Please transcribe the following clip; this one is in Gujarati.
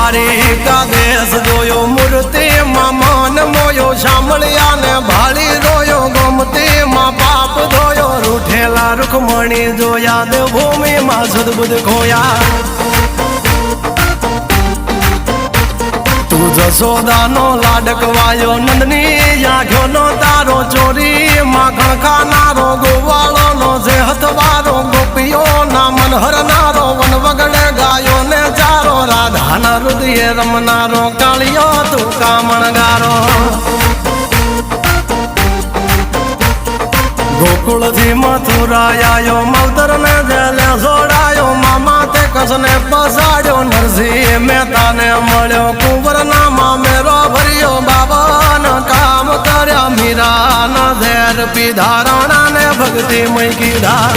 દ્વારિકા દેશ જોયો મૂર્તિ માં મન મોયો સાંભળ્યા ને ભાળી રોયો ગમતી માં પાપ ધોયો રૂઠેલા રૂખમણી જોયા દેવભૂમિ માં સદબુદ્ધ ખોયા તું જશોદાનો લાડકવાયો નંદની આંખો નો તારો ચોરી માખણ ખાનારો ગોવાળો નો જે હથવારો ગોપીઓ ના મન હરનારો વન વગડે ગાયો ને ચારો રાધાના હૃદય રમનારો કાળિયો તું કામણગારો ગોકુળ થી મથુરા આયો માવતર ને જેલે જોડાયો મામા તે કસને પસાડ્યો નરસિંહ મહેતા ને મળ્યો કુંવર ના મામેરો ભર્યો બાબા ના કામ કર્યા મીરા ના ઝેર પીધા રાણા ને ભક્તિ મય કીધા